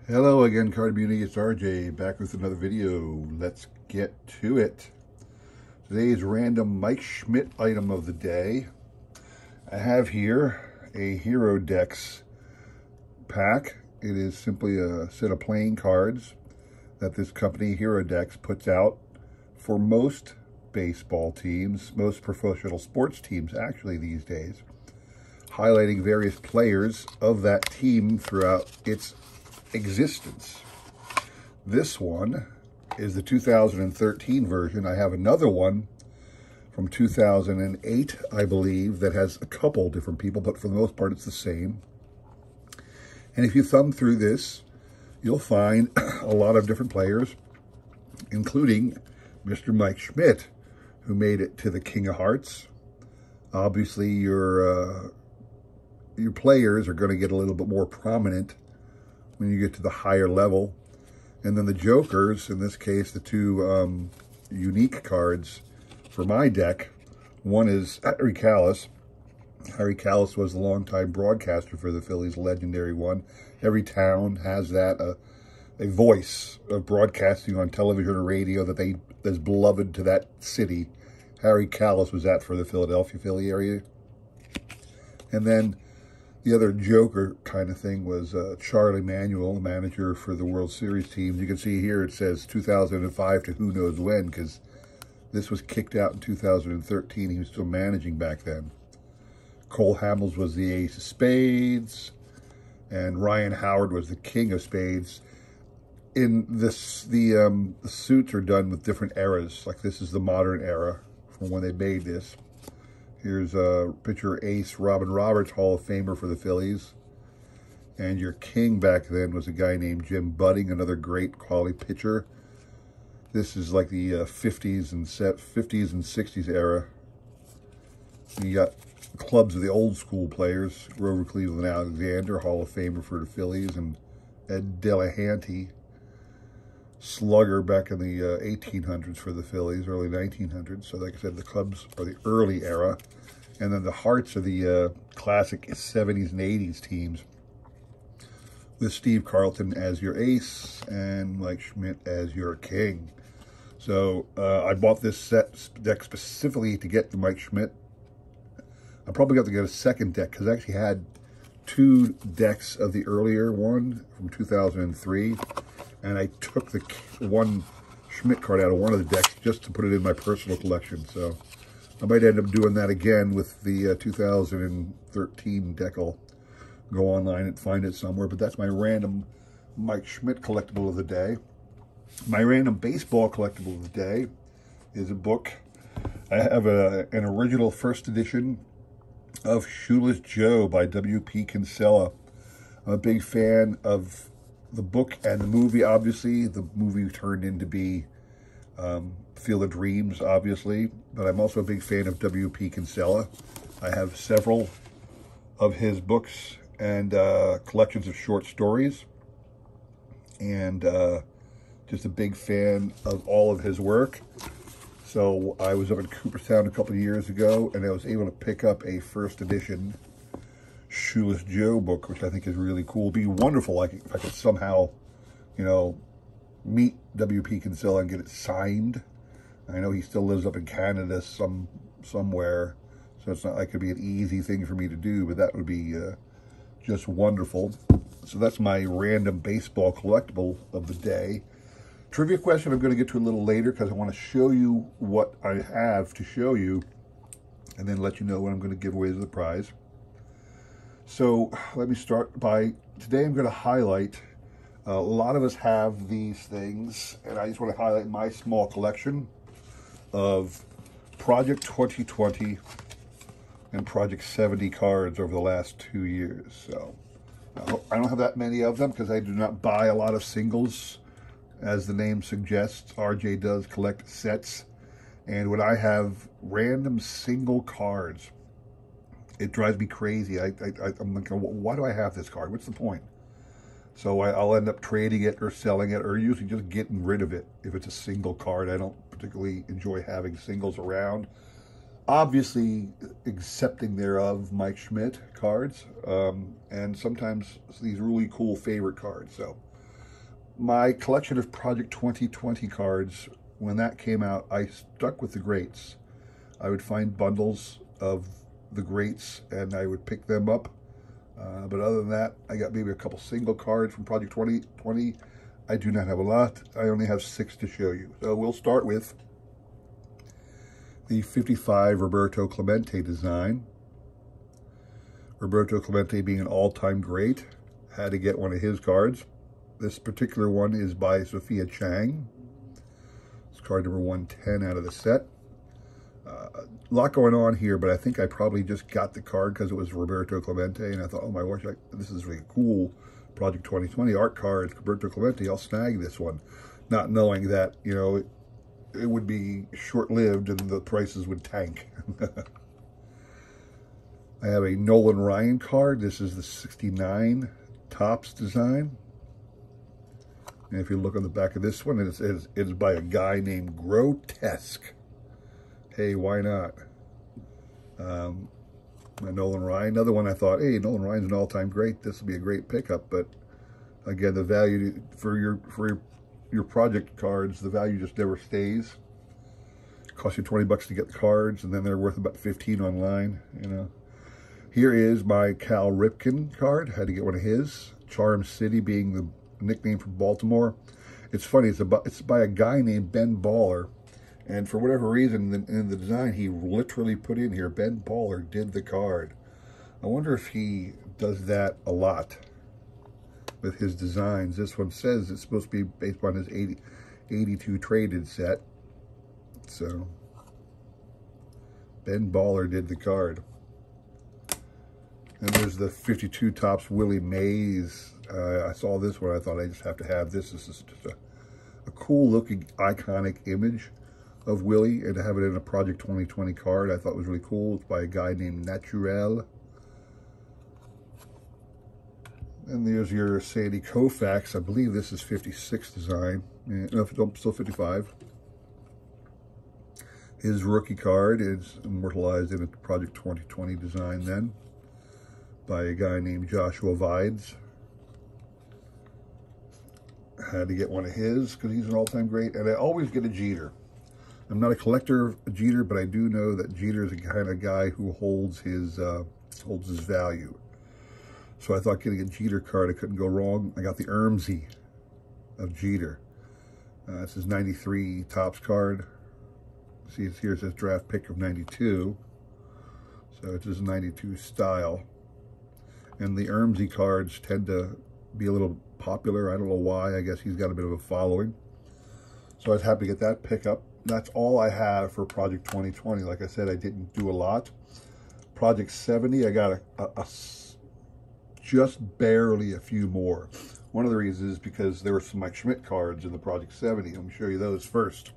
Hello again, Card Community. It's RJ back with another video. Let's get to it. Today's random Mike Schmidt item of the day. I have here a Herodex pack. It is simply a set of playing cards that this company, Herodex, puts out for most baseball teams, most professional sports teams actually these days, highlighting various players of that team throughout its existence. This one is the 2013 version. I have another one from 2008, I believe, that has a couple different people, but for the most part it's the same. And if you thumb through this, you'll find a lot of different players, including Mr. Mike Schmidt, who made it to the King of Hearts. Obviously, your players are going to get a little bit more prominent when you get to the higher level. And then the jokers, in this case, the two unique cards for my deck. One is Harry Kalas. Harry Kalas was the longtime broadcaster for the Phillies, legendary one. Every town has that, a voice of broadcasting on television or radio that's beloved to that city. Harry Kalas was that for the Philadelphia Philly area. And then the other joker kind of thing was Charlie Manuel, the manager for the World Series teams. You can see here it says 2005 to who knows when, because this was kicked out in 2013. He was still managing back then. Cole Hamels was the ace of spades, and Ryan Howard was the king of spades. In this, the suits are done with different eras. Like this is the modern era from when they made this. Here's a pitcher ace, Robin Roberts, Hall of Famer for the Phillies. And your king back then was a guy named Jim Budding, another great quality pitcher. This is like the 50s and 60s era. And you got clubs of the old school players, Grover Cleveland Alexander, Hall of Famer for the Phillies, and Ed Delahanty, slugger back in the 1800s for the Phillies, early 1900s. So like I said, the clubs are the early era. And then the hearts are the classic 70s and 80s teams, with Steve Carlton as your ace and Mike Schmidt as your king. So I bought this deck specifically to get the Mike Schmidt. I probably got to get a second deck because I actually had two decks of the earlier one from 2003. And I took the one Schmidt card out of one of the decks just to put it in my personal collection. So I might end up doing that again with the 2013 deck. I'll go online and find it somewhere. But that's my random Mike Schmidt collectible of the day. My random baseball collectible of the day is a book. I have an original first edition of Shoeless Joe by W.P. Kinsella. I'm a big fan of the book and the movie, obviously. The movie turned into be Field of Dreams, obviously. But I'm also a big fan of W.P. Kinsella. I have several of his books and collections of short stories. And just a big fan of all of his work. So I was up in Cooperstown a couple of years ago, and I was able to pick up a first edition Shoeless Joe book, which I think is really cool. It'd be wonderful if I could somehow, meet W.P. Kinsella and get it signed. I know he still lives up in Canada somewhere, so it's not like it'd be an easy thing for me to do, but that would be just wonderful. So that's my random baseball collectible of the day. Trivia question I'm going to get to a little later because I want to show you what I have to show you and then let you know what I'm going to give away as the prize. So let me start by, today I'm going to highlight, a lot of us have these things, and I just want to highlight my small collection of Project 2020 and Project 70 cards over the last 2 years. So I don't have that many of them because I do not buy a lot of singles. As the name suggests, RJ does collect sets. And when I have random single cards, it drives me crazy. I'm like, why do I have this card? What's the point? So I'll end up trading it or selling it or usually just getting rid of it if it's a single card. I don't particularly enjoy having singles around. Obviously, accepting thereof Mike Schmidt cards, and sometimes these really cool favorite cards. So My collection of Project 2020 cards, when that came out, I stuck with the greats. I would find bundles of the greats and I would pick them up. But other than that, I got maybe a couple single cards from Project 2020. I do not have a lot. I only have 6 to show you. So we'll start with the 55 Roberto Clemente design. Roberto Clemente being an all-time great. Had to get one of his cards. This particular one is by Sophia Chang. It's card number 110 out of the set. A lot going on here, but I think I probably just got the card because it was Roberto Clemente, and I thought, oh my gosh, this is really cool. Project 2020 art cards, Roberto Clemente, I'll snag this one. Not knowing that, you know, it would be short-lived and the prices would tank. I have a Nolan Ryan card. This is the 69 Topps design. And if you look on the back of this one, it is by a guy named Grotesque. Hey, why not? Nolan Ryan, another one I thought, hey, Nolan Ryan's an all-time great. This will be a great pickup. But again, the value for your project cards, the value just never stays. It costs you 20 bucks to get the cards, and then they're worth about 15 online. You know. Here is my Cal Ripken card. Had to get one of his. Charm City being the nickname for Baltimore. It's funny. It's by a guy named Ben Baller. And for whatever reason, in the design, he literally put in here, Ben Baller did the card. I wonder if he does that a lot with his designs. This one says it's supposed to be based on his 82 traded set. So, Ben Baller did the card. And there's the 52 Topps Willie Mays. I saw this one. I thought I just have to have this. This is just a cool-looking, iconic image of Willie, and to have it in a Project 2020 card I thought was really cool. It's by a guy named Naturel. And there's your Sandy Koufax. I believe this is 56 design. No, still 55. His rookie card is immortalized in a Project 2020 design then by a guy named Joshua Vides. Had to get one of his because he's an all-time great. And I always get a Jeter. I'm not a collector of Jeter, but I do know that Jeter is the kind of guy who holds his value. So I thought getting a Jeter card, I couldn't go wrong. I got the Ermsey of Jeter. This is 93 Topps card. See, here it says draft pick of 92. So it's his 92 style. And the Ermsey cards tend to be a little popular. I don't know why. I guess he's got a bit of a following. So I was happy to get that pickup. That's all I have for Project 2020. Like I said, I didn't do a lot. Project 70, I got just barely a few more. One of the reasons is because there were some Mike Schmidt cards in the Project 70. Let me show you those first.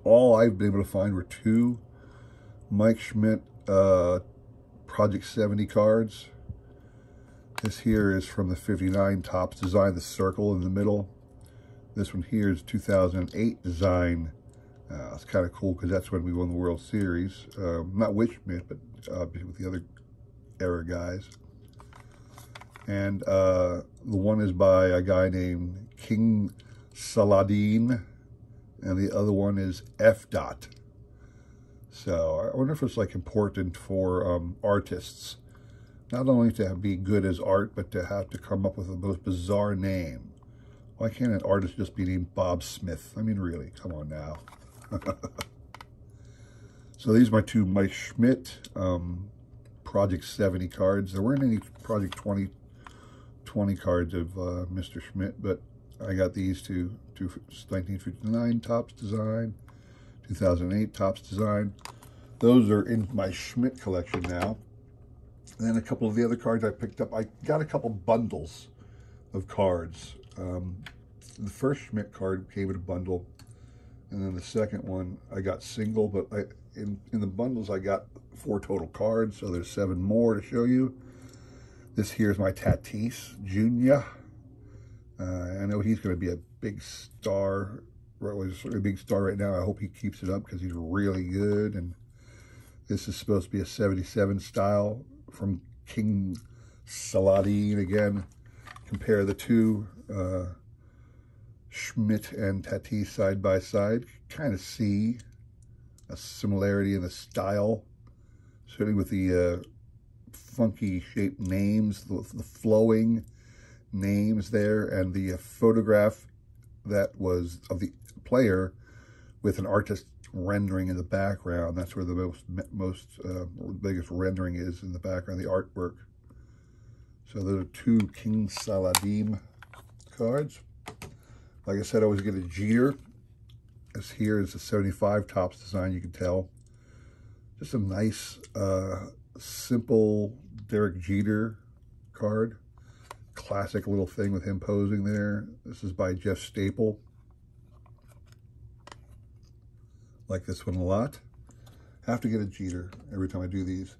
All I've been able to find were 2 Mike Schmidt Project 70 cards. This here is from the 59 Topps design, the circle in the middle. This one here is 2008 design. It's kind of cool because that's when we won the World Series. Not with Schmidt, but with the other era guys. And the one is by a guy named King Saladin, and the other one is F. Dot. So I wonder if it's like important for artists, not only to be good as art, but to have to come up with the most bizarre name. Why can't an artist just be named Bob Smith? I mean, really, come on now. So these are my 2 Mike Schmidt Project 70 cards. There weren't any Project 2020 cards of Mr. Schmidt, but I got these two 1959 Topps design, 2008 Topps design. Those are in my Schmidt collection now. And then a couple of the other cards I picked up. I got a couple bundles of cards. The first Schmidt card came in a bundle, and then the second one I got single, but in the bundles I got 4 total cards, so there's 7 more to show you. This here is my Tatisse Junior. I know he's going to be a big star, a big star right now. I hope he keeps it up because he's really good. And this is supposed to be a 77 style from King Saladin again. compare the two, Schmidt and Tatisse side by side, kind of see a similarity in the style, certainly with the funky shaped names, the flowing names there, and the photograph that was of the player with an artist rendering in the background. That's where the biggest rendering is, in the background, the artwork. So there are two King Saladim cards. Like I said, I always get a Jeter. This here is a 75 Topps design, you can tell. Just a nice, simple Derek Jeter card. Classic little thing with him posing there. This is by Jeff Staple. Like this one a lot. Have to get a Jeter every time I do these.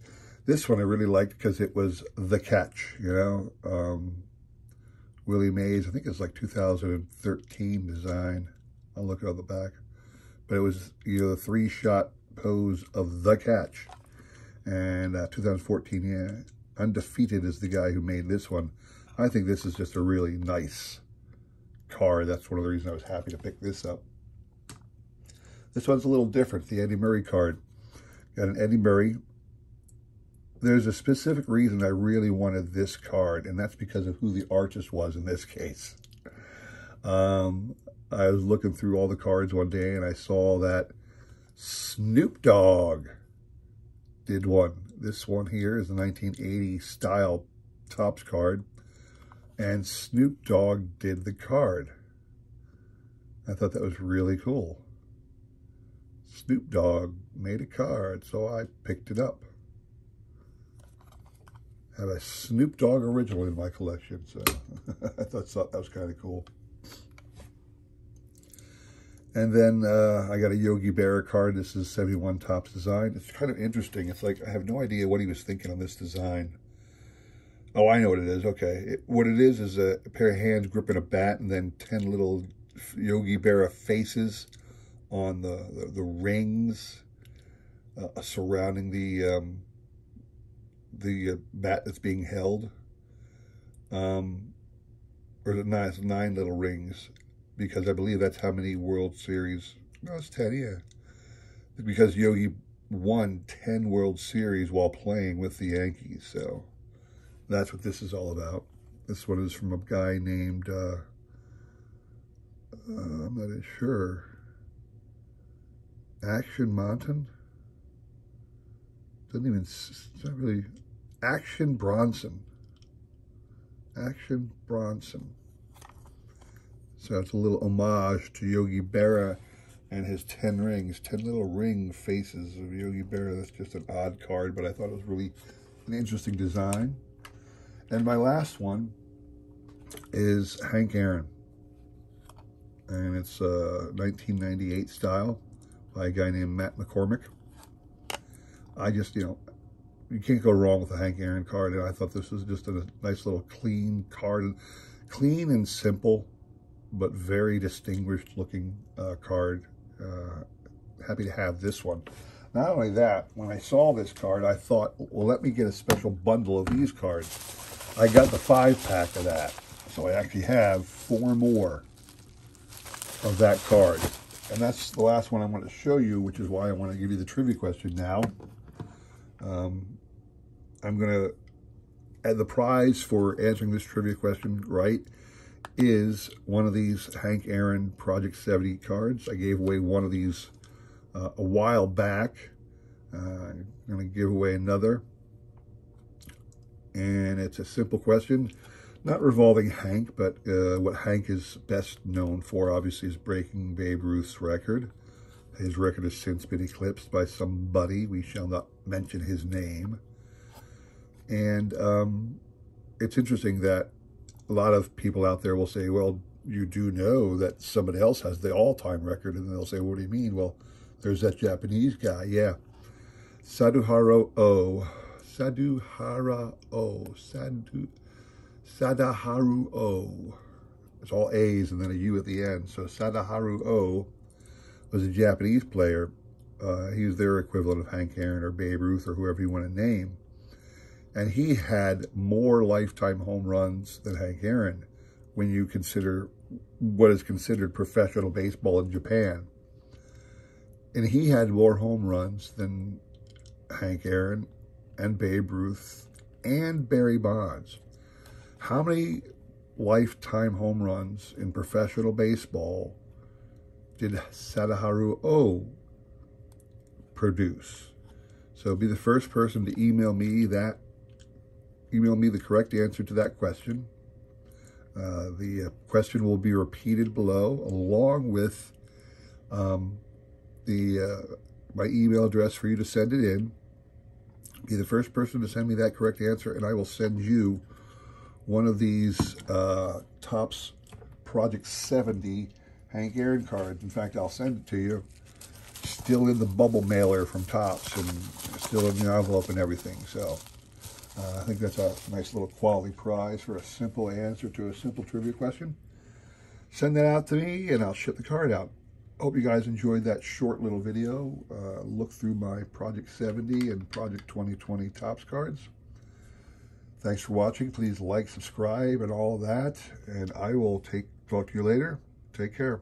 This one I really liked because it was the catch, you know. Willie Mays, I think it's like 2013 design. I'll look it on the back. But it was, you know, the 3-shot pose of the catch. And 2014, yeah. Undefeated is the guy who made this one. I think this is just a really nice card. That's one of the reasons I was happy to pick this up. This one's a little different, the Eddie Murray card. Got an Eddie Murray. There's a specific reason I really wanted this card, and that's because of who the artist was in this case. I was looking through all the cards one day, and I saw that Snoop Dogg did one. This one here is the 1980 style Topps card, and Snoop Dogg did the card. I thought that was really cool. Snoop Dogg made a card, so I picked it up. I have a Snoop Dogg original in my collection, so I thought that was kind of cool. And then I got a Yogi Bear card. This is 71 Topps design. It's kind of interesting. It's like I have no idea what he was thinking on this design. Oh, I know what it is. Okay. What it is a pair of hands gripping a bat and then 10 little Yogi Bear faces on the rings surrounding the bat that's being held. Or it's 9 little rings, because I believe that's how many World Series. No, it's 10, yeah. Because Yogi won 10 World Series while playing with the Yankees, so that's what this is all about. This one is from a guy named, I'm not sure, Action Mountain? Doesn't even, it's not really, Action Bronson. Action Bronson. So it's a little homage to Yogi Berra and his 10 rings, 10 little ring faces of Yogi Berra. That's just an odd card, but I thought it was really an interesting design. And my last one is Hank Aaron. And it's 1998 style by a guy named Matt McCormick. I just, you can't go wrong with a Hank Aaron card, and I thought this was just a nice little clean card. Clean and simple, but very distinguished looking card. Happy to have this one. Not only that, when I saw this card, I thought, well, let me get a special bundle of these cards. I got the 5-pack of that. So I actually have 4 more of that card. And that's the last one I want to show you, which is why I want to give you the trivia question now. I'm going to add the prize for answering this trivia question right is one of these Hank Aaron Project 70 cards. I gave away one of these a while back. I'm going to give away another. And it's a simple question, not revolving Hank, but what Hank is best known for, obviously, is breaking Babe Ruth's record. His record has since been eclipsed by somebody. We shall not mention his name. And it's interesting that a lot of people out there will say, well, you do know that somebody else has the all-time record. And they'll say, what do you mean? Well, there's that Japanese guy. Yeah. Sadaharu O. It's all A's and then a U at the end. So Sadaharu O was a Japanese player. He was their equivalent of Hank Aaron or Babe Ruth or whoever you want to name. And he had more lifetime home runs than Hank Aaron when you consider what is considered professional baseball in Japan. And he had more home runs than Hank Aaron and Babe Ruth and Barry Bonds. How many lifetime home runs in professional baseball did Sadaharu O produce? So be the first person to email me the correct answer to that question. The question will be repeated below, along with my email address for you to send it in. Be the first person to send me that correct answer, and I will send you one of these Topps Project 70 Hank Aaron cards. In fact, I'll send it to you, still in the bubble mailer from Topps and still in the envelope and everything. So I think that's a nice little quality prize for a simple answer to a simple trivia question. Send that out to me and I'll ship the card out. Hope you guys enjoyed that short little video. Look through my Project 70 and Project 2020 Topps cards. Thanks for watching. Please like, subscribe, and all that. And I will talk to you later. Take care.